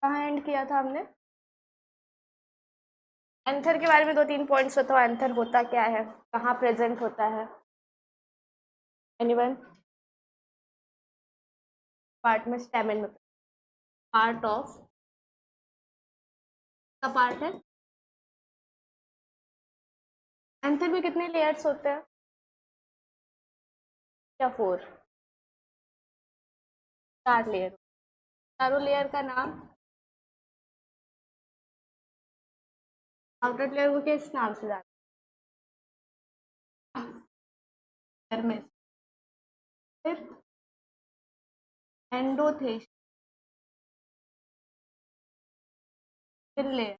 कहाँ एंड किया था हमने? एंथर के बारे में 2-3 पॉइंट्स बताओ। एंथर होता क्या है, कहाँ प्रेजेंट होता है? एनीवन? पार्ट में स्टेमन में, पार्ट ऑफ का पार्ट है। एंथर में कितने लेयर्स होते हैं या 4? 4 लेयर। चारों लेयर का नाम, आउटर लेयर को किस नाम से जाना? में फिर एंडोथेलियस लेयर,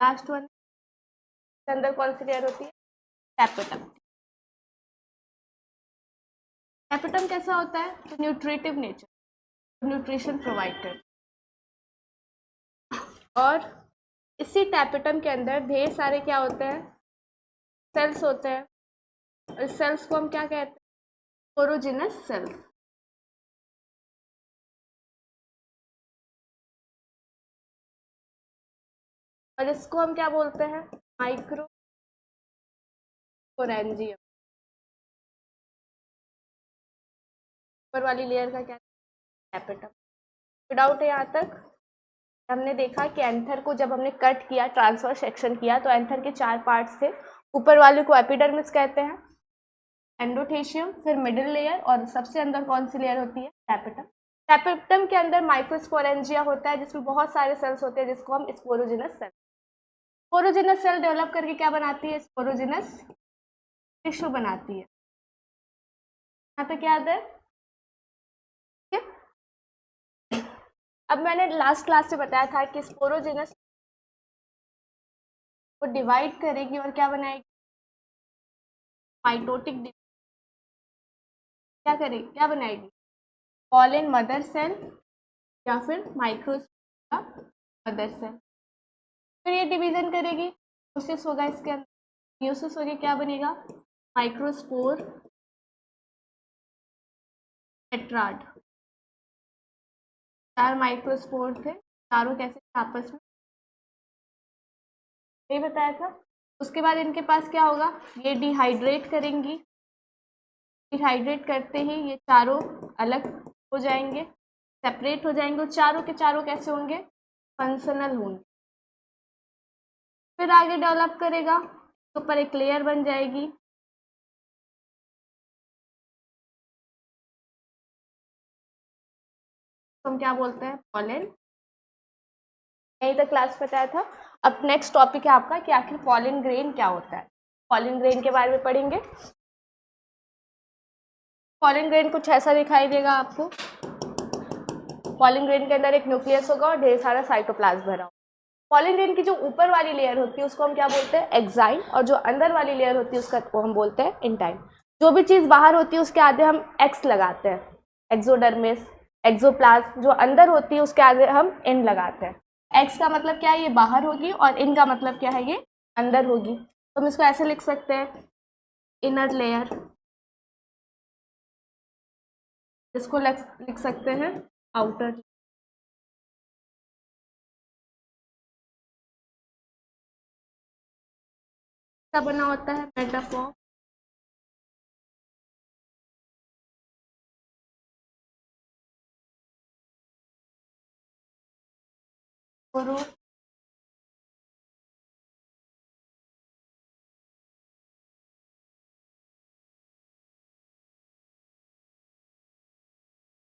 लास्ट वन के अंदर कौन सी लेयर होती है? टैपेटम। टैपेटम कैसा होता है? तो न्यूट्रिटिव नेचर, न्यूट्रिशन प्रोवाइडेड। और इसी टैपेटम के अंदर ढेर सारे क्या होते हैं? सेल्स होते हैं। और सेल्स को हम क्या कहते हैं? Sporogenous sales. और इसको हम क्या बोलते हैं? माइक्रोस्पोरेंजियम। ऊपर वाली लेयर का क्या? टैपेटम। डाउट है यहाँ तक? हमने देखा कि एंथर को जब हमने कट किया, ट्रांसफर सेक्शन किया, तो एंथर के 4 पार्ट्स थे। ऊपर वाले को एपिडर्मिस कहते हैं, एंडोथेशियम, फिर मिडिल लेयर, और सबसे अंदर कौन सी लेयर होती है? टैपेटम। टैपेटम के अंदर माइक्रोस्पोरेंजिया होता है, जिसमें बहुत सारे सेल्स होते हैं, जिसको हम sporogenous cell. Sporogenous cell develop करके क्या बनाती है? स्पोरोजिनस टिश्यू बनाती है। यहाँ तक याद है? अब मैंने लास्ट क्लास से बताया था कि स्पोरोजिनस को डिवाइड करेगी और क्या बनाएगी? माइटोटिक। क्या करेगी, क्या बनाएगी? पॉलन मदर सेल या फिर माइक्रोस्पोरा मदर सेल। फिर ये डिवीजन करेगी, म्यूसिस होगा इसके अंदर। म्यूसिस होगी क्या बनेगा? Microspore tetrad. 4 माइक्रोस्पोर थे, चारों कैसे आपस में, यही बताया था। उसके बाद इनके पास क्या होगा? ये डिहाइड्रेट करेंगी। डिहाइड्रेट करते ही ये चारों अलग हो जाएंगे, सेपरेट हो जाएंगे। और चारों के चारों कैसे होंगे? फंक्शनल होंगे। फिर आगे डेवलप करेगा, ऊपर एक लेयर बन जाएगी। तो हम क्या बोलते हैं? पॉलन। यही तक क्लास बताया था। अब नेक्स्ट टॉपिक है आपका कि आखिर पॉलन ग्रेन क्या होता है। पॉलन ग्रेन के बारे में पढ़ेंगे। पॉलन ग्रेन कुछ ऐसा दिखाई देगा आपको। पॉलन ग्रेन के अंदर एक न्यूक्लियस होगा और ढेर सारा साइटोप्लाज्म भरा होगा। पॉलन ग्रेन की जो ऊपर वाली लेयर होती है उसको हम क्या बोलते हैं? एक्साइन। और जो अंदर वाली लेयर होती है उसका को हम बोलते हैं इंटाइन। जो भी चीज़ बाहर होती है उसके आगे हम एक्स लगाते हैं, एक्सोडर्मिस, एक्सोप्लाज्म। जो अंदर होती है उसके आगे हम इन लगाते हैं। एक्स का मतलब क्या है? ये बाहर होगी, और इन का मतलब क्या है? ये अंदर होगी। तो हम इसको ऐसे लिख सकते हैं, इनर लेयर। इसको लिख सकते हैं आउटर। क्या बना होता है? मेटाफॉर्म।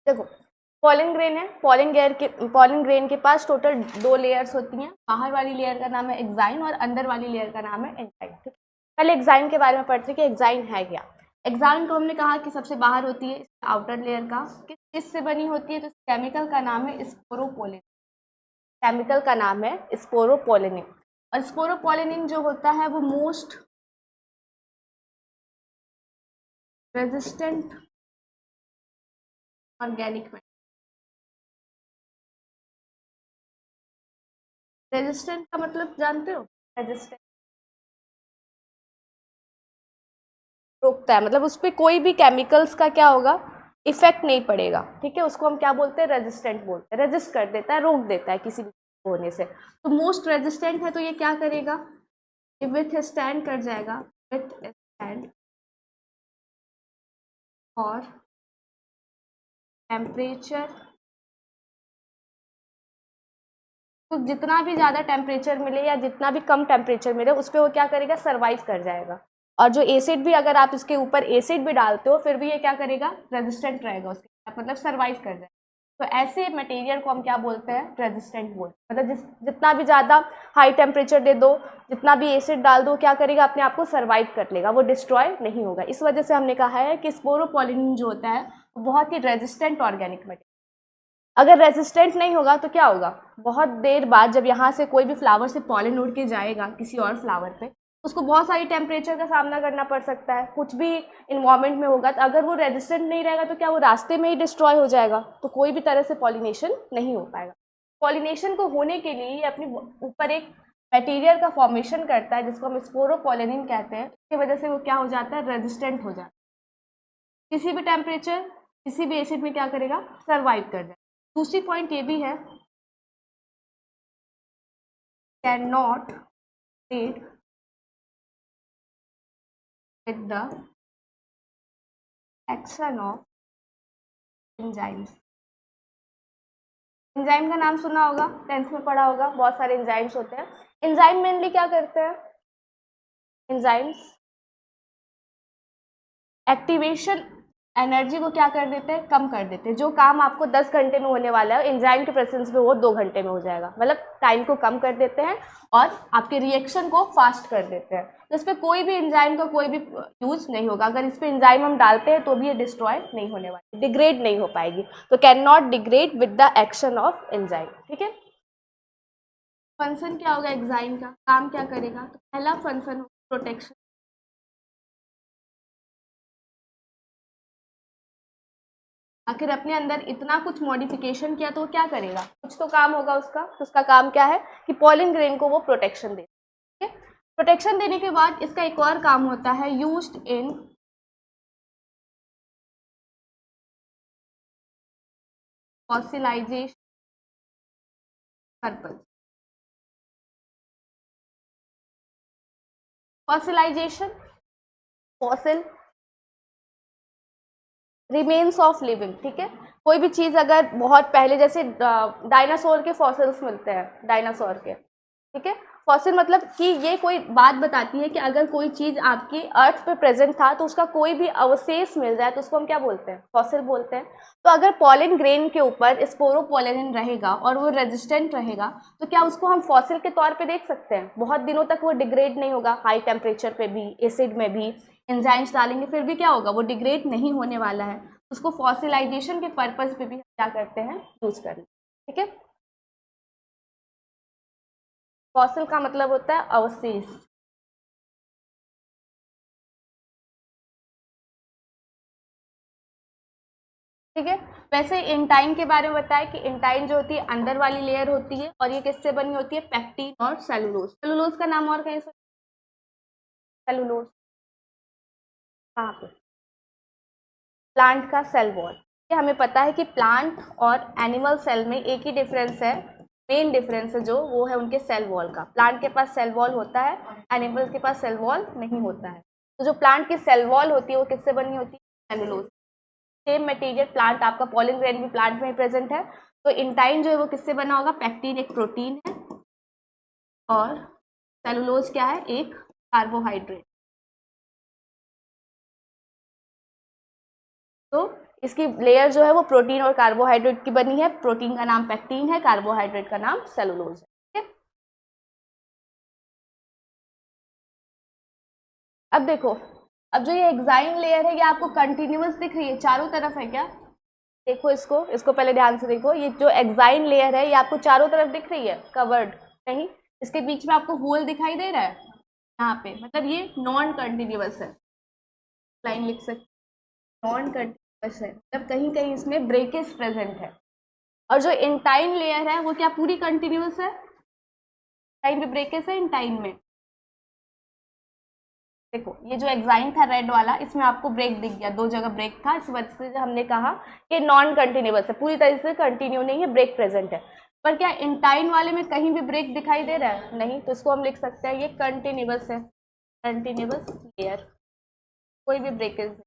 देखो, पॉलन ग्रेन है। पॉलन ग्रेन के पास टोटल 2 लेयर्स होती हैं। बाहर वाली लेयर का नाम है एक्साइन और अंदर वाली लेयर का नाम है इंटाइन। पहले एक्साइन के बारे में पढ़ते हैं कि एक्साइन है क्या। एक्साइन को हमने कहा कि सबसे बाहर होती है आउटर लेयर का। किस से बनी होती है? तो केमिकल का नाम है स्पोरोपोलिन। केमिकल का नाम है स्पोरोपोलिनिन। और स्पोरोपोलिनिन जो होता है वो मोस्ट रेजिस्टेंट ऑर्गेनिक। रेजिस्टेंट का मतलब जानते हो? रेजिस्टेंट रोकता है, मतलब उस पर कोई भी केमिकल्स का क्या होगा? इफेक्ट नहीं पड़ेगा, ठीक है, उसको हम क्या बोलते हैं, रेजिस्टेंट बोलते हैं, रेजिस्ट कर देता है, रोक देता है किसी भी होने से। तो मोस्ट रेजिस्टेंट है तो ये क्या करेगा, विथ स्टैंड कर जाएगा, विथ स्टैंड और टेम्परेचर, तो जितना भी ज़्यादा टेम्परेचर मिले या जितना भी कम टेम्परेचर मिले उस पर वो क्या करेगा, सर्वाइव कर जाएगा। और जो एसिड भी, अगर आप इसके ऊपर एसिड भी डालते हो फिर भी ये क्या करेगा, रेजिस्टेंट रहेगा उसके, मतलब सर्वाइव कर जाएगा। तो ऐसे मटेरियल को हम क्या बोलते हैं, रेजिस्टेंट बोलते हैं। मतलब जितना भी ज़्यादा हाई टेम्परेचर दे दो, जितना भी एसिड डाल दो, क्या करेगा, अपने आप को सर्वाइव कर लेगा, वो डिस्ट्रॉय नहीं होगा। इस वजह से हमने कहा है कि स्पोरोपोलिन जो होता है वो बहुत ही रेजिस्टेंट ऑर्गेनिक मटेरियल। अगर रेजिस्टेंट नहीं होगा तो क्या होगा, बहुत देर बाद जब यहाँ से कोई भी फ्लावर से पॉलन उड़ के जाएगा किसी और फ्लावर पे, उसको बहुत सारी टेम्परेचर का सामना करना पड़ सकता है, कुछ भी इन्वायरमेंट में होगा। तो अगर वो रेजिस्टेंट नहीं रहेगा तो क्या वो रास्ते में ही डिस्ट्रॉय हो जाएगा, तो कोई भी तरह से पॉलिनेशन नहीं हो पाएगा। पॉलिनेशन को होने के लिए ये अपने ऊपर एक मटेरियल का फॉर्मेशन करता है जिसको हम स्पोरोपोलिन कहते हैं। इसकी वजह से वो क्या हो जाता है, रेजिस्टेंट हो जाता है, किसी भी टेम्परेचर किसी भी एसिड में क्या करेगा, सर्वाइव कर जाएगा। दूसरी पॉइंट ये भी है, can not read with the action of enzymes. Enzyme का नाम सुना होगा, 10th में पढ़ा होगा, बहुत सारे एंजाइम्स होते हैं। एंजाइम मेनली क्या करते हैं, एंजाइम्स एक्टिवेशन एनर्जी को क्या कर देते हैं, कम कर देते हैं। जो काम आपको 10 घंटे में होने वाला है एंजाइम के प्रेजेंस में वो 2 घंटे में हो जाएगा, मतलब टाइम को कम कर देते हैं और आपके रिएक्शन को फास्ट कर देते हैं। तो इस पर कोई भी एंजाइम का कोई भी यूज नहीं होगा। अगर इस पर एंजाइम हम डालते हैं तो भी ये डिस्ट्रॉय नहीं होने वाली, डिग्रेड नहीं हो पाएगी। तो can not degrade with the action of enzyme, ठीक है। फंक्शन क्या होगा एंजाइम का, काम क्या करेगा, तो पहला फंक्शन प्रोटेक्शन। आखिर अपने अंदर इतना कुछ मॉडिफिकेशन किया तो वो क्या करेगा, कुछ तो काम होगा उसका। तो उसका काम क्या है कि पॉलिन ग्रेन को वो प्रोटेक्शन दे, ठीक है। प्रोटेक्शन देने के बाद इसका एक और काम होता है, used in fossilisation purpose. Fossilisation, fossil remains of living, ठीक है। कोई भी चीज़ अगर बहुत पहले, जैसे डायनासोर के फॉसिल्स मिलते हैं, डायनासोर के, ठीक है। फॉसिल मतलब कि ये कोई बात बताती है कि अगर कोई चीज़ आपकी अर्थ पे प्रेजेंट था तो उसका कोई भी अवशेष मिल जाए तो उसको हम क्या बोलते हैं, फॉसिल बोलते हैं। तो अगर पॉलन ग्रेन के ऊपर स्पोरोपोलिन रहेगा और वो रेजिस्टेंट रहेगा तो क्या उसको हम फॉसिल के तौर पे देख सकते हैं, बहुत दिनों तक वो डिग्रेड नहीं होगा, हाई टेम्परेचर पे भी, एसिड में भी एंजाइम्स डालेंगे फिर भी क्या होगा, वो डिग्रेड नहीं होने वाला है। उसको फॉसिलाइजेशन के पर्पज पे भी क्या करते हैं, यूज करते हैं, ठीक है। फॉसिल का मतलब होता है अवशेष, ठीक है। वैसे इंटाइन के बारे में बताया कि इंटाइन जो होती है अंदर वाली लेयर होती है और ये किससे बनी होती है, पैक्टिन और सेलुलोज। सेलुलोज का नाम और कहीं से, सेलुलोज कहाँ पे, प्लांट का सेल वॉल। ये हमें पता है कि प्लांट और एनिमल सेल में एक ही डिफरेंस है, मेन डिफरेंस है जो वो है उनके सेल वॉल का। प्लांट के पास सेल वॉल होता है, एनिमल के पास सेल वॉल नहीं होता है। तो जो प्लांट की सेल वॉल होती है वो किससे बनी होती है, सेलुलोज। सेम मटेरियल प्लांट, आपका पॉलन ग्रेन भी प्लांट में ही प्रेजेंट है। तो इंटाइन जो है वो किससे बना होगा, पैक्टिन एक प्रोटीन है और सेलुलोज क्या है, एक कार्बोहाइड्रेट। तो इसकी लेयर जो है वो प्रोटीन और कार्बोहाइड्रेट की बनी है। प्रोटीन का नाम पैक्टिन है, कार्बोहाइड्रेट का नाम सेलुलोज है, ठीक है। अब देखो, अब जो ये एग्जाइम लेयर है ये आपको कंटिन्यूअस दिख रही है, चारों तरफ है क्या, देखो इसको, इसको पहले ध्यान से देखो। ये जो एग्जाइम लेयर है ये आपको चारों तरफ दिख रही है, कवर्ड नहीं, इसके बीच में आपको होल दिखाई दे रहा है यहाँ पे, मतलब ये नॉन कंटिन्यूअस है, लाइन लिख सकते, नॉन कंटिन्यूअस है, मतलब कहीं कहीं इसमें ब्रेकेज प्रेजेंट है। और जो इंटाइन लेयर है वो क्या पूरी कंटिन्यूअस है, टाइम पे ब्रेकेज है इंटाइन में, देखो ये जो एग्जाइन था रेड वाला, इसमें आपको ब्रेक दिख गया, 2 जगह ब्रेक था, इस वजह से हमने कहा कि नॉन कंटिन्यूअस है, पूरी तरीके से कंटिन्यू नहीं है, ब्रेक प्रेजेंट है। पर क्या इंटाइन वाले में कहीं भी ब्रेक दिखाई दे रहा है? नहीं, तो इसको हम लिख सकते हैं ये कंटिन्यूअस है, कंटिन्यूअस लेयर, कोई भी ब्रेकेज।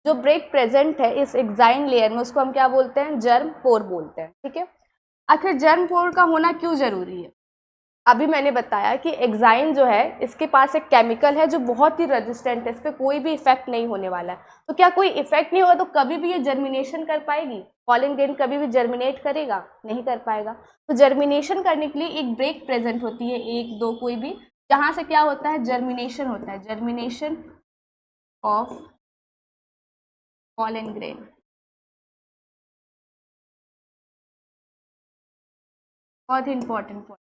जो ब्रेक प्रेजेंट है इस एग्जाइन लेयर में, उसको हम क्या बोलते हैं? जर्म पोर बोलते हैं। ठीक है, आखिर जर्म पोर का होना क्यों जरूरी है? अभी मैंने बताया कि एग्जाइन जो है इसके पास एक केमिकल है जो बहुत ही रेजिस्टेंट है, इस पर कोई भी इफेक्ट नहीं होने वाला है। तो क्या कोई इफेक्ट नहीं होगा तो कभी भी ये जर्मिनेशन कर पाएगी? पॉलन ग्रेन कभी भी जर्मिनेट करेगा? नहीं कर पाएगा। तो जर्मिनेशन करने के लिए एक ब्रेक प्रेजेंट होती है, 1, 2 कोई भी, जहाँ से क्या होता है? जर्मिनेशन होता है, जर्मिनेशन ऑफ पॉलन ग्रेन। बहुत ही इंपॉर्टेंट पॉइंट।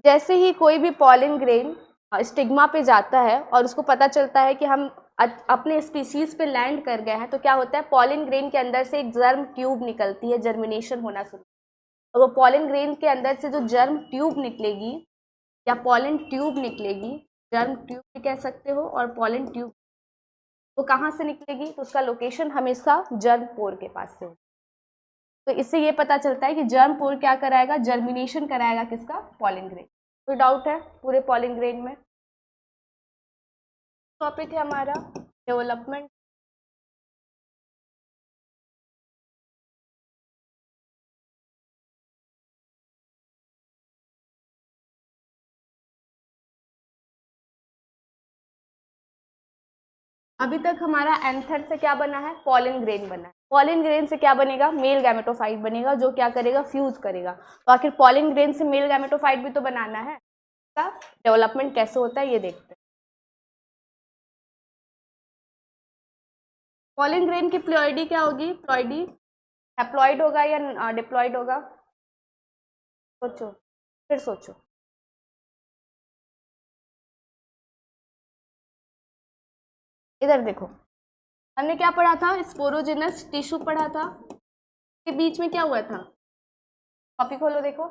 जैसे ही कोई भी पॉलन ग्रेन स्टिग्मा पे जाता है और उसको पता चलता है कि हम अपने स्पीसीज पे लैंड कर गए हैं, तो क्या होता है? पॉलन ग्रेन के अंदर से एक जर्म ट्यूब निकलती है, जर्मिनेशन होना शुरू। और वो पॉलन ग्रेन के अंदर से जो जर्म ट्यूब निकलेगी या पॉलन ट्यूब निकलेगी, जर्म ट्यूब भी कह सकते हो और पॉलन ट्यूब, वो कहाँ से निकलेगी? तो उसका लोकेशन हमेशा जर्म पोर के पास से होगा। तो इससे ये पता चलता है कि जर्म पोर क्या कराएगा? जर्मिनेशन कराएगा किसका? Pollen grain. कोई डाउट है पूरे पॉलन ग्रेन में? टॉपिक है हमारा डेवलपमेंट। अभी तक हमारा एंथर से क्या बना है? पॉलन ग्रेन बना है। पॉलन ग्रेन से क्या बनेगा? मेल गैमेटोफाइट बनेगा, जो क्या करेगा? फ्यूज करेगा। तो आखिर पॉलन ग्रेन से मेल गैमेटोफाइट भी तो बनाना है। इसका डेवलपमेंट कैसे होता है ये देखते हैं। पॉलन ग्रेन की प्लॉइडी क्या होगी? प्लॉइडी हैप्लॉइड होगा या डिप्लॉइड होगा? सोचो, फिर सोचो। इधर देखो, हमने क्या पढ़ा था? स्पोरोजिनस टिश्यू पढ़ा था, के बीच में क्या हुआ था? कॉपी खोलो देखो,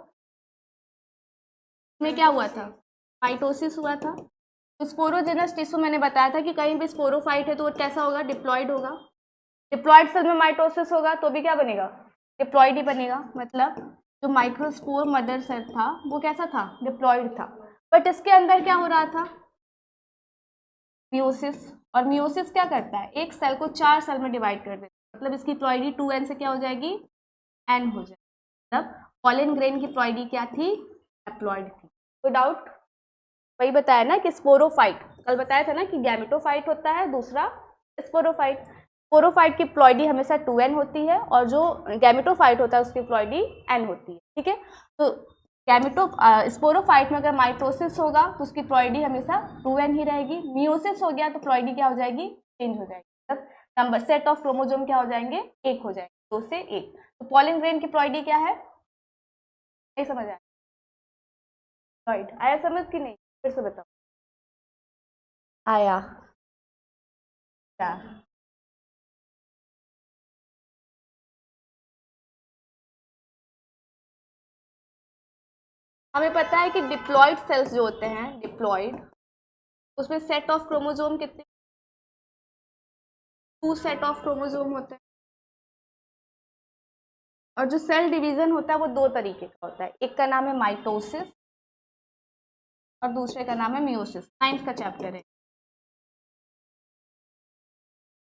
में क्या हुआ था? माइटोसिस हुआ था। तो स्पोरोजिनस टिश्यू मैंने बताया था कि कहीं भी स्पोरोफाइट है तो वो कैसा होगा? डिप्लॉइड होगा। डिप्लॉइड सेल में माइटोसिस होगा तो भी क्या बनेगा? डिप्लॉइड ही बनेगा। मतलब जो माइक्रोस्पोर मदर सेल था वो कैसा था? डिप्लॉइड था। बट इसके अंदर क्या हो रहा था? मियोसिस। और मियोसिस क्या करता है? एक सेल को 4 सेल में डिवाइड कर देता है। मतलब इसकी प्लॉइडी 2n से क्या हो जाएगी? n हो जाएगी। मतलब पॉलन ग्रेन की प्लॉइडी क्या थी? हैप्लॉइड थी। कोई डाउट? वही बताया ना कि स्पोरोफाइट, कल बताया था ना कि गैमेटोफाइट होता है, दूसरा स्पोरोफाइट। स्पोरोफाइट की प्लॉइडी हमेशा 2n होती है और जो गैमेटोफाइट होता है उसकी प्लॉइडी n होती है। ठीक है, तो स्पोरोफाइट में अगर माइटोसिस होगा तो उसकी प्लॉइडी हमेशा 2n ही रहेगी। मियोसिस हो गया तो प्लॉइडी क्या हो जाएगी? चेंज हो जाएगी। मतलब नंबर सेट ऑफ क्रोमोसोम क्या हो जाएंगे? 1 हो जाएंगे, 2 से 1। तो पॉलन ग्रेन की प्लॉइडी क्या है? नहीं समझ आया? प्लॉइड आया समझ कि नहीं? फिर से बताओ। आया क्या? हमें पता है कि डिप्लॉइड सेल्स जो होते हैं, डिप्लॉइड, उसमें सेट ऑफ क्रोमोसोम कितने? 2 सेट ऑफ क्रोमोसोम होते हैं। और जो सेल डिवीजन होता है वो 2 तरीके का होता है, एक का नाम है माइटोसिस और दूसरे का नाम है मियोसिस। 9th का चैप्टर है।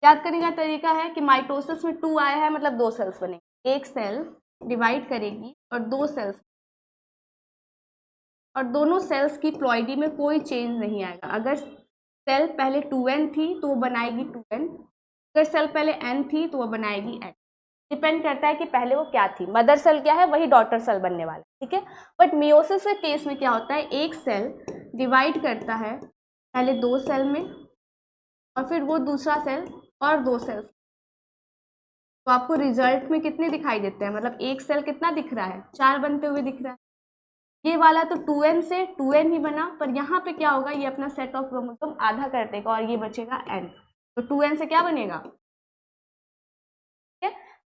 याद करने का तरीका है कि माइटोसिस में 2 आया है मतलब 2 सेल्स बनेंगे, एक सेल डिवाइड करेगी और 2 सेल्स, और दोनों सेल्स की प्लॉइडी में कोई चेंज नहीं आएगा। अगर सेल पहले 2n थी तो वो बनाएगी 2n, अगर सेल पहले n थी तो वो बनाएगी n। डिपेंड करता है कि पहले वो क्या थी। मदर सेल क्या है, वही डॉटर सेल बनने वाला है। ठीक है, बट मियोसिस के केस में क्या होता है? एक सेल डिवाइड करता है पहले 2 सेल में और फिर वो दूसरा सेल और 2 सेल्स। तो आपको रिजल्ट में कितने दिखाई देते हैं? मतलब एक सेल कितना दिख रहा है? 4 बनते हुए दिख रहा है। ये वाला तो 2n से 2n ही बना, पर यहाँ पे क्या होगा, ये अपना सेट ऑफ क्रोमोसोम आधा कर देगा और ये बचेगा n। तो 2n से क्या बनेगा,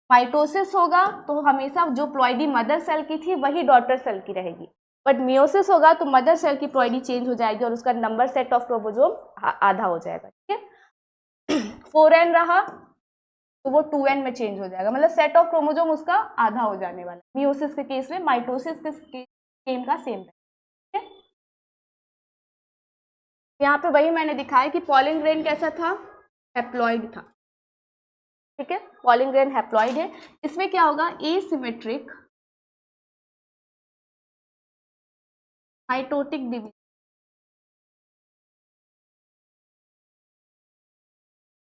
माइटोसिस होगा तो हमेशा जो प्लॉइडी मदर सेल की थी वही डॉटर सेल की रहेगी, बट मियोसिस होगा तो मदर सेल की प्लॉइडी चेंज हो जाएगी और उसका नंबर सेट ऑफ क्रोमोसोम आधा हो जाएगा, ठीक है। 4n रहा तो वो 2n में चेंज हो जाएगा, मतलब सेट ऑफ क्रोमोसोम उसका आधा हो जाने वाला। मियोसिस के केस में, माइटोसिस के सेम का सेम है, ठीक है। यहाँ पे वही मैंने दिखाया कि पॉलिन ग्रेन कैसा था, हैप्लॉइड था, ठीक है। पॉलिन ग्रेन हैप्लॉइड है। इसमें क्या होगा, एसिमेट्रिक माइटोटिक डिवीजन।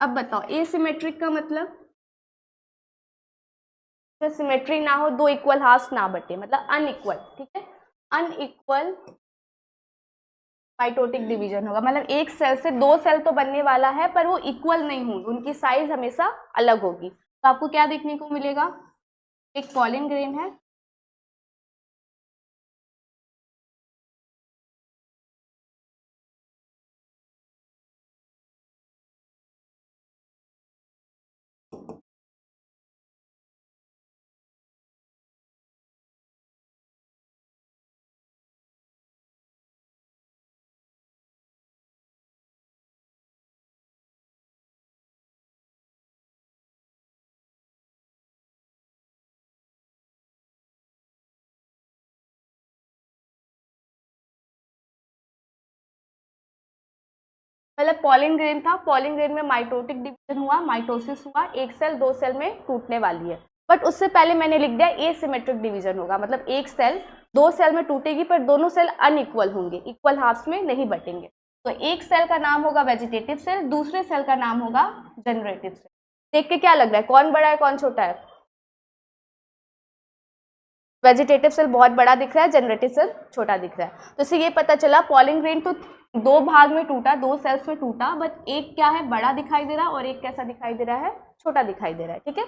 अब बताओ एसिमेट्रिक का मतलब, सिमेट्री ना हो, दो इक्वल हाफ ना बटे, मतलब अनइक्वल, ठीक है। अनइक्वल माइटोटिक डिवीजन होगा, मतलब एक सेल से दो सेल तो बनने वाला है पर वो इक्वल नहीं होंगे, उनकी साइज हमेशा अलग होगी। तो आपको क्या देखने को मिलेगा, एक पॉलिन ग्रेन है, मतलब पॉलिन ग्रेन था, पॉलिन ग्रेन में माइटोटिक डिवीजन हुआ, माइटोसिस हुआ, एक सेल दो सेल में टूटने वाली है। बट उससे पहले मैंने लिख दिया एसिमेट्रिक डिवीजन होगा, मतलब एक सेल दो सेल में टूटेगी पर दोनों सेल अनइक्वल होंगे, इक्वल हाफ्स में नहीं बटेंगे। तो एक सेल का नाम होगा वेजिटेटिव सेल, दूसरे सेल का नाम होगा जनरेटिव सेल। देख के क्या लग रहा है, कौन बड़ा है कौन छोटा है, वेजिटेटिव सेल बहुत बड़ा दिख रहा है, जनरेटिव सेल छोटा दिख रहा है। तो इससे ये पता चला पॉलिन ग्रेन तो दो भाग में टूटा, दो सेल्स में टूटा, बट एक क्या है, बड़ा दिखाई दे रहा है और एक कैसा दिखाई दे रहा है, छोटा दिखाई दे रहा है, ठीक है।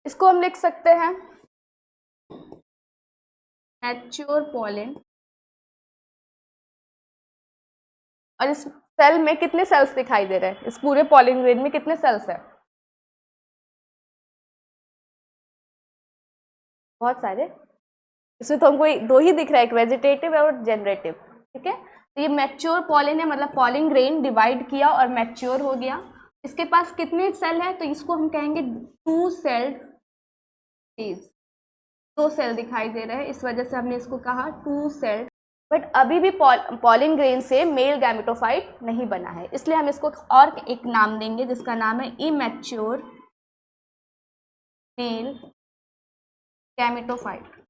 इसको हम लिख सकते हैं मैच्योर पॉलिन। और इस सेल में कितने सेल्स दिखाई दे रहे हैं, इस पूरे पॉलिन ग्रेन में कितने सेल्स है, बहुत सारे। इसमें तो हमको दो ही दिख रहा है, एक वेजिटेटिव और जनरेटिव, ठीक है। तो ये मैच्योर पॉलिन है, मतलब पॉलिन ग्रेन डिवाइड किया और मैच्योर हो गया। इसके पास कितने सेल है, तो इसको हम कहेंगे टू सेल्ड स्टेज, दो सेल दिखाई दे रहे हैं, इस वजह से हमने इसको कहा टू सेल्ड। बट अभी भी पॉलिन ग्रेन से मेल गैमेटोफाइट नहीं बना है, इसलिए हम इसको और एक नाम देंगे जिसका नाम है इमैच्योर मेल गैमेटोफाइट।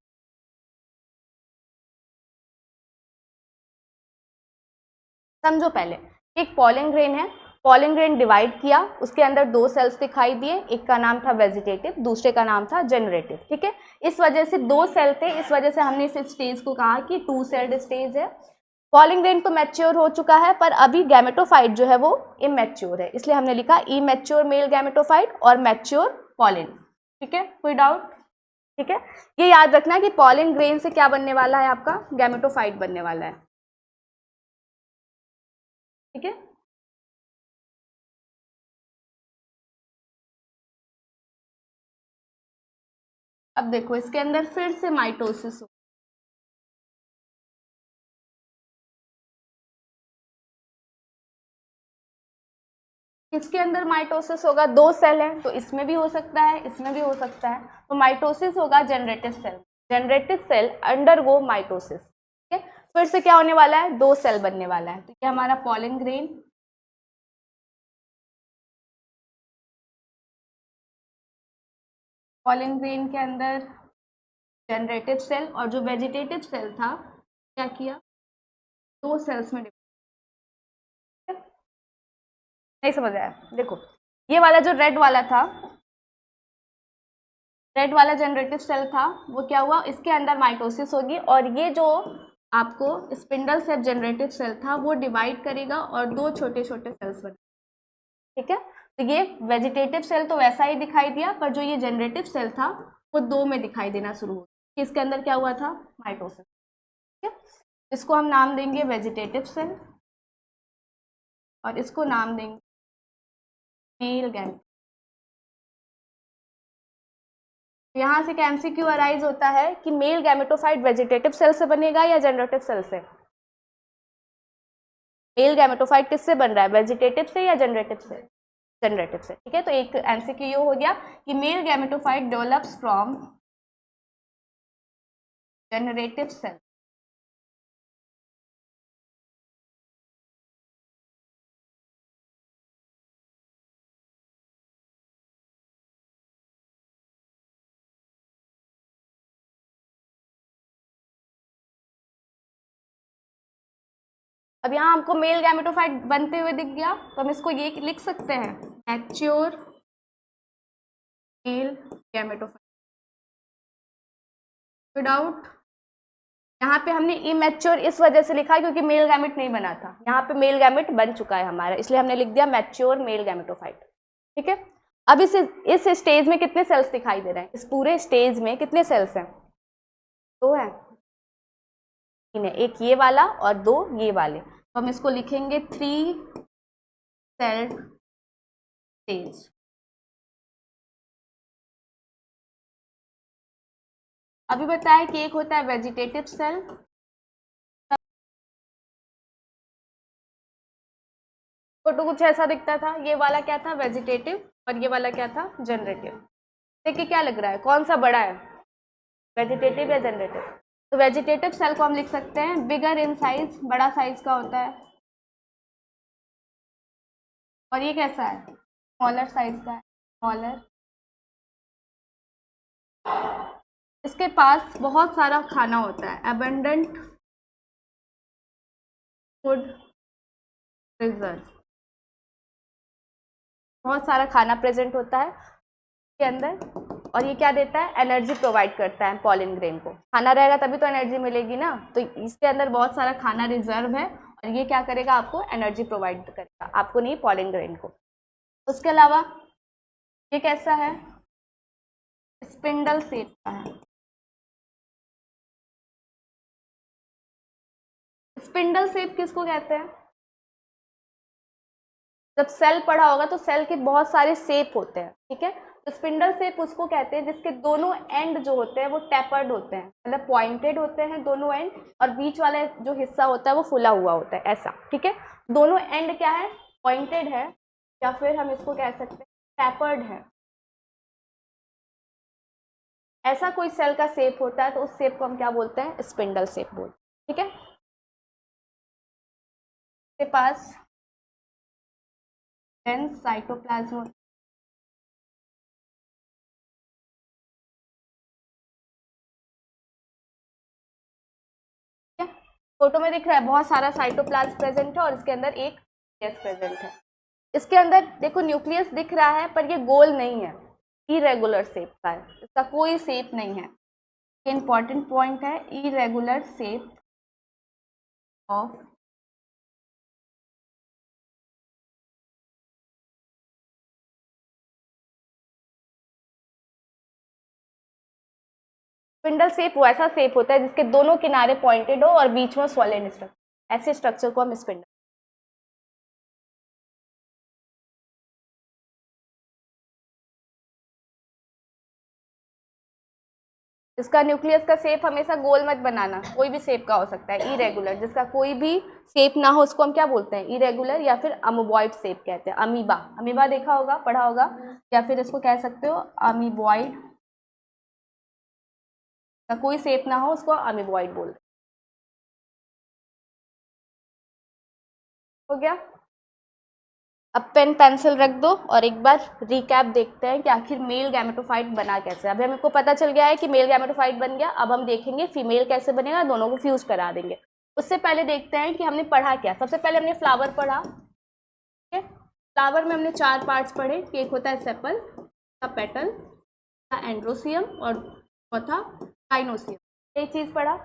समझो पहले, एक पॉलिन ग्रेन है, पॉलिन ग्रेन डिवाइड किया, उसके अंदर दो सेल्स दिखाई दिए, एक का नाम था वेजिटेटिव, दूसरे का नाम था जनरेटिव, ठीक है। इस वजह से दो सेल थे, इस वजह से हमने इस स्टेज को कहा कि टू सेल्ड स्टेज है। पॉलिन ग्रेन तो मैच्योर हो चुका है पर अभी गैमेटोफाइट जो है वो इमैच्योर है, इसलिए हमने लिखा इमैच्योर मेल गैमेटोफाइट और मैच्योर पॉलिन, ठीक है। कोई डाउट, ठीक है। ये याद रखना कि पॉलिन ग्रेन से क्या बनने वाला है, आपका गैमेटोफाइट बनने वाला है, ठीक है। अब देखो इसके अंदर फिर से माइटोसिस हो, इसके अंदर माइटोसिस होगा, दो सेल है तो इसमें भी हो सकता है, इसमें भी हो सकता है, तो माइटोसिस होगा generative cell, generative cell undergo mitosis, ठीक है। फिर से क्या होने वाला है, दो सेल बनने वाला है, तो ये हमारा पॉलिन ग्रेन, पॉलिन ग्रेन के अंदर जनरेटिव सेल, और जो वेजिटेटिव सेल था क्या किया, दो सेल्स में डिवाइड। नहीं समझ आया, देखो ये वाला जो रेड वाला था, रेड वाला जनरेटिव सेल था वो क्या हुआ, इसके अंदर माइटोसिस होगी और ये जो आपको स्पिंडल सेल जनरेटिव सेल था वो डिवाइड करेगा और 2 छोटे छोटे सेल्स बने। ठीक है, तो ये वेजिटेटिव सेल तो वैसा ही दिखाई दिया, पर जो ये जनरेटिव सेल था वो 2 में दिखाई देना शुरू हुआ। इसके अंदर क्या हुआ था, माइटोसिस। ठीक है, इसको हम नाम देंगे वेजिटेटिव सेल और इसको नाम देंगे मेल गैमेट। यहाँ से एमसीक्यू अराइज होता है कि मेल गैमेटोफाइट वेजिटेटिव सेल से बनेगा या जनरेटिव सेल से। मेल गैमेटोफाइट किससे बन रहा है, वेजिटेटिव से या जनरेटिव से, जनरेटिव से। ठीक है, तो एक एमसीक्यू हो गया कि male gametophyte develops from generative cell. अब यहाँ हमको मेल गैमेटोफाइट बनते हुए दिख गया, तो हम इसको ये लिख सकते हैं मैच्योर मेल गैमेटोफाइट विदाउट। यहाँ पे हमने इमैच्योर इस वजह से लिखा क्योंकि मेल गैमेट नहीं बना था, यहाँ पे मेल गैमेट बन चुका है हमारा, इसलिए हमने लिख दिया मैच्योर मेल गैमेटोफाइट। ठीक है, अब इस स्टेज में कितने सेल्स दिखाई दे रहे हैं, इस पूरे स्टेज में कितने सेल्स हैं, 2 हैं, 3 है, एक ये वाला और 2 ये वाले, तो हम इसको लिखेंगे 3 सेल स्टेज। अभी बताया कि एक होता है वेजिटेटिव सेल, फोटो कुछ ऐसा दिखता था, ये वाला क्या था वेजिटेटिव और ये वाला क्या था जनरेटिव। देखिए क्या लग रहा है, कौन सा बड़ा है, वेजिटेटिव या जनरेटिव। तो वेजिटेटिव सेल को हम लिख सकते हैं बिगर इन साइज, बड़ा साइज का होता है, और ये कैसा है, स्मॉलर साइज का है, स्मॉलर। इसके पास बहुत सारा खाना होता है, अबंडेंट फूड रिजर्व, बहुत सारा खाना प्रेजेंट होता है के अंदर, और ये क्या देता है, एनर्जी प्रोवाइड करता है पॉलन ग्रेन को। खाना रहेगा तभी तो एनर्जी मिलेगी ना, तो इसके अंदर बहुत सारा खाना रिजर्व है और ये क्या करेगा, आपको एनर्जी प्रोवाइड करेगा, आपको नहीं पॉलन ग्रेन को। उसके अलावा ये कैसा है, स्पिंडल शेप का है। स्पिंडल शेप किसको कहते हैं, जब सेल पढ़ा होगा तो सेल के बहुत सारे शेप होते हैं। ठीक है, तो स्पिंडल शेप उसको कहते हैं जिसके दोनों एंड जो होते हैं वो टैपर्ड होते हैं, मतलब पॉइंटेड होते हैं दोनों एंड, और बीच वाला जो हिस्सा होता है वो फुला हुआ होता है, ऐसा। ठीक है, दोनों एंड क्या है, पॉइंटेड है, या फिर हम इसको कह सकते हैं टैपर्ड है। ऐसा कोई सेल का शेप होता है तो उस शेप को हम क्या बोलते हैं, स्पिंडल शेप बोलते हैं। ठीक है, के पास डेंस साइटोप्लाज्म, फोटो में दिख रहा है बहुत सारा साइटोप्लाज्म प्रेजेंट है और इसके अंदर एक न्यूक्लियस प्रेजेंट है। इसके अंदर देखो न्यूक्लियस दिख रहा है पर ये गोल नहीं है, इरेगुलर शेप का है, इसका कोई शेप नहीं है। ये इंपॉर्टेंट पॉइंट है, irregular shape of spindle shape वैसा शेप होता है जिसके दोनों किनारे पॉइंटेड हो और बीच में सॉलिड स्ट्रक्चर, ऐसे स्ट्रक्चर को हम स्पिंडल। इसका न्यूक्लियस का शेप हमेशा गोल मत बनाना, कोई भी शेप का हो सकता है, इरेगुलर, जिसका कोई भी शेप ना हो उसको हम क्या बोलते हैं, इरेगुलर, या फिर अमीबॉइड शेप कहते हैं, अमीबा, अमीबा देखा होगा, पढ़ा होगा, या फिर इसको कह सकते हो अमीबॉइड, का कोई शेप ना हो उसको अमीबॉइड बोलते हैं। हो गया, अब पेन पेंसिल रख दो और एक बार रिकैप देखते हैं कि आखिर मेल गैमेटोफाइट बना कैसे। अभी हमको पता चल गया है कि मेल गैमेटोफाइट बन गया, अब हम देखेंगे फीमेल कैसे बनेगा, दोनों को फ्यूज करा देंगे। उससे पहले देखते हैं कि हमने पढ़ा क्या। सबसे पहले हमने फ्लावर पढ़ा, ठीक है। फ्लावर में हमने 4 पार्ट्स पढ़े कि एक होता है सेपल का पेटल, एंड्रोसियम और चौथा गाइनोसियम। यही चीज़ पढ़ा,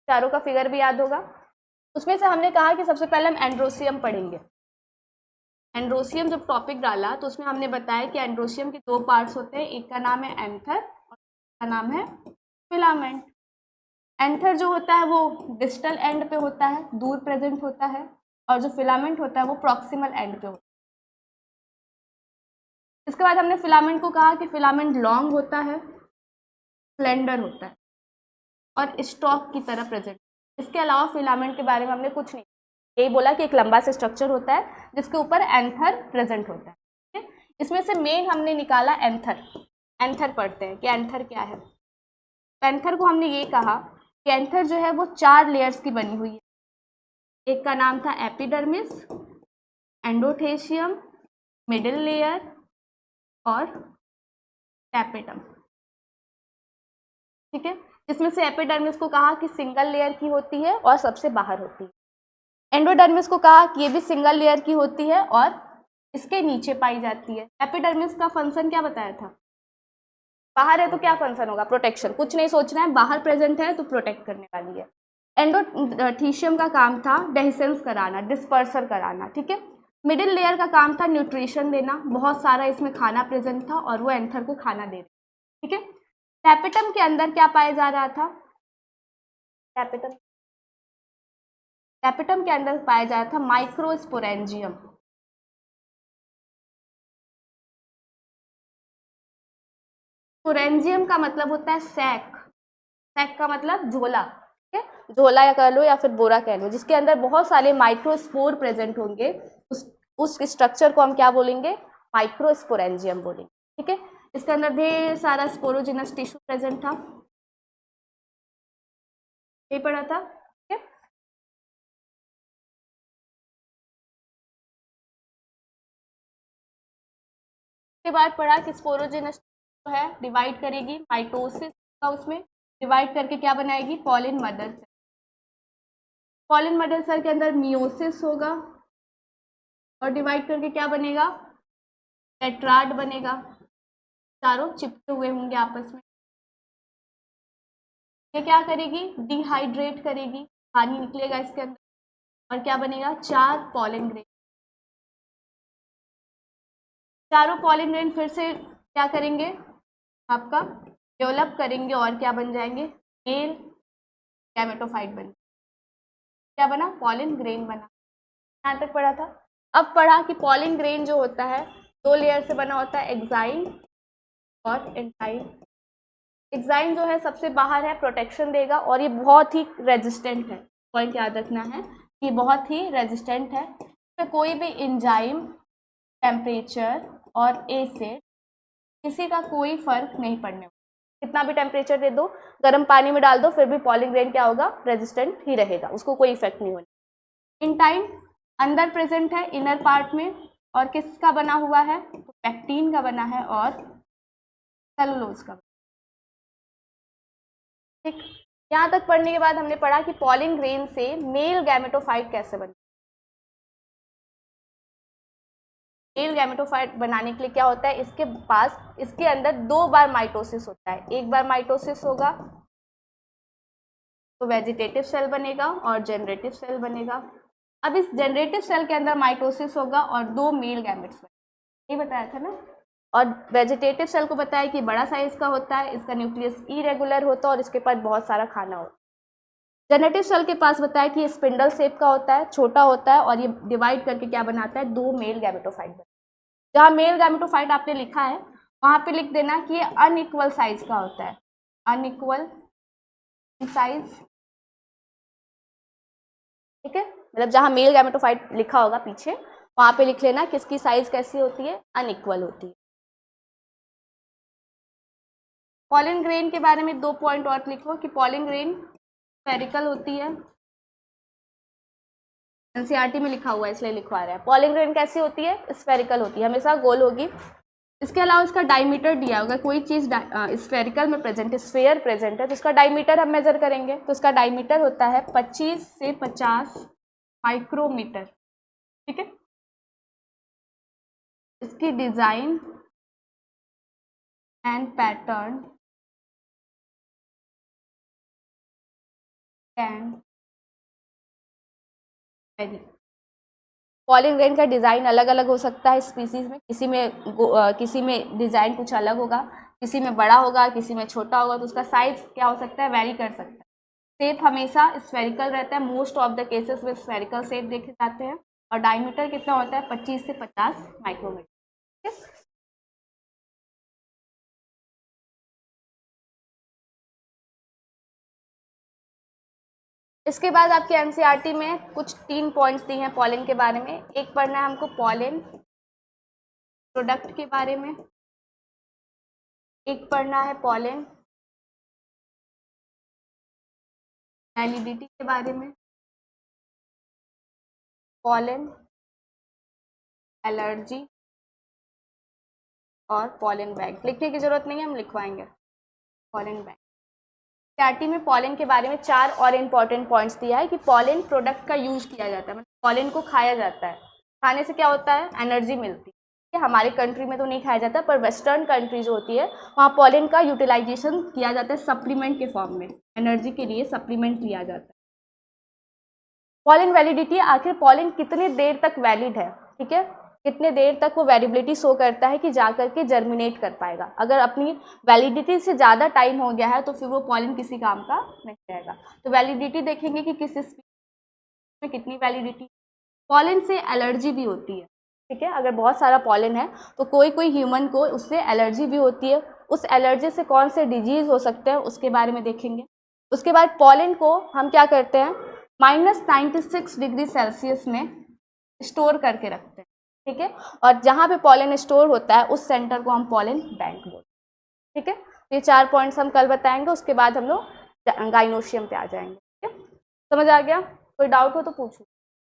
चारों का फिगर भी याद होगा। उसमें से हमने कहा कि सबसे पहले हम एंड्रोसियम पढ़ेंगे। एंड्रोसियम जब टॉपिक डाला तो उसमें हमने बताया कि एंड्रोसियम के दो पार्ट्स होते हैं, एक का नाम है एंथर और का नाम है फिलामेंट। एंथर जो होता है वो डिस्टल एंड पे होता है, दूर प्रेजेंट होता है, और जो फिलामेंट होता है वो प्रॉक्सिमल एंड पे होता है। इसके बाद हमने फिलामेंट को कहा कि फिलामेंट लॉन्ग होता है, स्लेंडर होता है और स्टॉक की तरह प्रेजेंट। इसके अलावा फिलामेंट के बारे में हमने कुछ नहीं, यही बोला कि एक लंबा सा स्ट्रक्चर होता है जिसके ऊपर एंथर प्रेजेंट होता है। ठीक है, इसमें से मेन हमने निकाला एंथर। एंथर पढ़ते हैं कि एंथर क्या है। एंथर को हमने ये कहा कि एंथर जो है वो 4 लेयर्स की बनी हुई है। एक का नाम था एपिडर्मिस, एंडोथेशियम, मिडिल लेयर और टैपेटम। ठीक है, जिसमें से एपिडर्मिस को कहा कि सिंगल लेयर की होती है और सबसे बाहर होती है। एंडोडर्मिस को कहा कि ये भी सिंगल लेयर की होती है और इसके नीचे पाई जाती है। एपिडर्मिस का फंक्शन क्या बताया था? बाहर है तो क्या फंक्शन होगा? प्रोटेक्शन। कुछ नहीं सोचना है, बाहर प्रेजेंट है तो प्रोटेक्ट करने वाली है। एंडोथीशियम का काम था डेहिसेंस कराना, डिस्पर्सर कराना। ठीक है, मिडिल लेयर का काम था न्यूट्रिशन देना, बहुत सारा इसमें खाना प्रेजेंट था और वो एंथर को खाना दे रहा। ठीक है, टैपेटम के अंदर क्या पाया जा रहा था? टैपेटम के अंदर पाया जा रहा था माइक्रोस्पोरेंजियम। स्पोरेंजियम का मतलब होता है सैक। सैक का मतलब झोला। ठीक है, झोला या कह लो या फिर बोरा कह लो, जिसके अंदर बहुत सारे माइक्रोस्पोर प्रेजेंट होंगे। उस स्ट्रक्चर को हम क्या बोलेंगे? माइक्रोस्पोरेंजियम बोलेंगे। ठीक है, इसके अंदर ढेर सारा स्पोरोजिनस टिश्यू प्रेजेंट था, ये पढ़ा था। ठीक है, उसके बाद पढ़ा कि स्पोरोजिनस जो है डिवाइड करेगी, माइटोसिस का उसमें डिवाइड करके क्या बनाएगी? Pollen mother cell. Pollen mother cell के अंदर मियोसिस होगा और डिवाइड करके क्या बनेगा? टेट्राड बनेगा। चारों चिपके हुए होंगे आपस में। ये क्या करेगी? डिहाइड्रेट करेगी, पानी निकलेगा इसके अंदर और क्या बनेगा? 4 पॉलिन ग्रेन। चारों पॉलिन ग्रेन फिर से क्या करेंगे? आपका डेवलप करेंगे और क्या बन जाएंगे? मेल गैमेटोफाइट बन। क्या बना? पॉलिन ग्रेन बना। यहाँ तक पढ़ा था। अब पढ़ा कि पॉलिन ग्रेन जो होता है 2 लेयर से बना होता है, एक्साइन और एंटाइन। एक्साइन जो है सबसे बाहर है, प्रोटेक्शन देगा और ये बहुत ही रेजिस्टेंट है। पॉइंट याद रखना है कि बहुत ही रेजिस्टेंट है। इसमें कोई भी एंजाइम, टेम्परेचर और एसिड, किसी का कोई फर्क नहीं पड़ने वाला। कितना भी टेम्परेचर दे दो, गर्म पानी में डाल दो, फिर भी पॉलिन ग्रेन क्या होगा? रेजिस्टेंट ही रहेगा, उसको कोई इफेक्ट नहीं होने। एंटाइन अंदर प्रेजेंट है, इनर पार्ट में, और किसका बना हुआ है? पैक्टीन का बना है और सेलुलोज का। ठीक, यहाँ तक पढ़ने के बाद हमने पढ़ा कि पॉलिन ग्रेन से मेल गैमेटोफाइट कैसे बनता है। मेल गैमेटोफाइट बनाने के लिए क्या होता है? इसके पास, इसके अंदर 2 बार माइटोसिस होता है। एक बार माइटोसिस होगा तो वेजिटेटिव सेल बनेगा और जनरेटिव सेल बनेगा। अब इस जनरेटिव सेल के अंदर माइटोसिस होगा और 2 मेल गैमेट्स बनेंगे, ये बताया था ना। और वेजिटेटिव सेल को बताया कि बड़ा साइज का होता है, इसका न्यूक्लियस इरेगुलर होता है और इसके पास बहुत सारा खाना होता है। जेनेटिव सेल के पास बताया कि ये स्पिंडल शेप का होता है, छोटा होता है और ये डिवाइड करके क्या बनाता है? 2 मेल गैमेटोफाइट बनाता है। जहाँ मेल गैमेटोफाइट आपने लिखा है वहाँ पे लिख देना कि ये अनइक्वल साइज का होता है, अनइक्वल साइज। ठीक है, मतलब जहाँ मेल गैमेटोफाइट लिखा होगा पीछे, वहाँ पे लिख लेना कि इसकी साइज कैसी होती है? अनइक्वल होती है। पॉलिन ग्रेन के बारे में 2 पॉइंट और लिखो कि पॉलिन ग्रेन स्फेरिकल होती है। एनसीईआरटी में लिखा हुआ है इसलिए लिखवा रहा है। पॉलिन ग्रेन कैसी होती है? स्फेरिकल होती है, हमेशा गोल होगी। इसके अलावा इसका डायमीटर दिया होगा, कोई चीज़ स्फेरिकल में प्रेजेंट है, स्फेयर प्रेजेंट है तो इसका डायमीटर हम मेजर करेंगे। तो इसका डायमीटर होता है 25 से 50 माइक्रोमीटर। ठीक है, इसकी design and pattern can very. Pollen grain का डिज़ाइन अलग अलग हो सकता है स्पीसीज में, किसी में डिज़ाइन कुछ अलग होगा, किसी में बड़ा होगा, किसी में छोटा होगा, तो उसका साइज क्या हो सकता है, वेरी कर सकता है। शेप हमेशा स्फेरिकल रहता है, मोस्ट ऑफ द केसेस में स्फेरिकल शेप देखे जाते हैं, और डायमीटर कितना होता है, 25 से 50 माइक्रोमीटर। इसके बाद आपके एनसीईआरटी में कुछ 3 पॉइंट्स दिए हैं पॉलन के बारे में। एक पढ़ना है हमको पॉलन प्रोडक्ट के बारे में, एक पढ़ना है पॉलन वैलिडिटी के बारे में, पॉलन एलर्जी और पॉलन बैंक। लिखने की जरूरत नहीं है, हम लिखवाएंगे पॉलन बैंक। एनसीईआरटी में पॉलन के बारे में 4 और इम्पॉर्टेंट पॉइंट्स दिया है कि पॉलन प्रोडक्ट का यूज किया जाता है, मतलब पॉलन को खाया जाता है। खाने से क्या होता है, एनर्जी मिलती है। हमारे कंट्री में तो नहीं खाया जाता, पर वेस्टर्न कंट्री जो होती है वहाँ पॉलन का यूटिलाइजेशन किया जाता है सप्लीमेंट के फॉर्म में, एनर्जी के लिए सप्लीमेंट लिया जाता है। पॉलन वैलिडिटी, आखिर पॉलन कितने देर तक वैलिड है, ठीक है, कितने देर तक वो वैलिडिटी शो करता है कि जा करके जर्मिनेट कर पाएगा। अगर अपनी वैलिडिटी से ज़्यादा टाइम हो गया है तो फिर वो पॉलन किसी काम का नहीं रहेगा। तो वैलिडिटी देखेंगे कि किस स्पीशीज में कितनी वैलिडिटी। पॉलन से एलर्जी भी होती है, ठीक है, अगर बहुत सारा पॉलन है तो कोई ह्यूमन को उससे एलर्जी भी होती है। उस एलर्जी से कौन से डिजीज़ हो सकते हैं उसके बारे में देखेंगे। उसके बाद पॉलन को हम क्या करते हैं, -96 डिग्री सेल्सियस में स्टोर करके रखते हैं, ठीक है, और जहाँ पे पॉलन स्टोर होता है उस सेंटर को हम पॉलन बैंक बोलते हैं, ठीक है। ये 4 पॉइंट्स हम कल बताएंगे, उसके बाद हम लोग गाइनोशियम पे आ जाएंगे, ठीक है। समझ आ गया? कोई डाउट हो तो पूछो।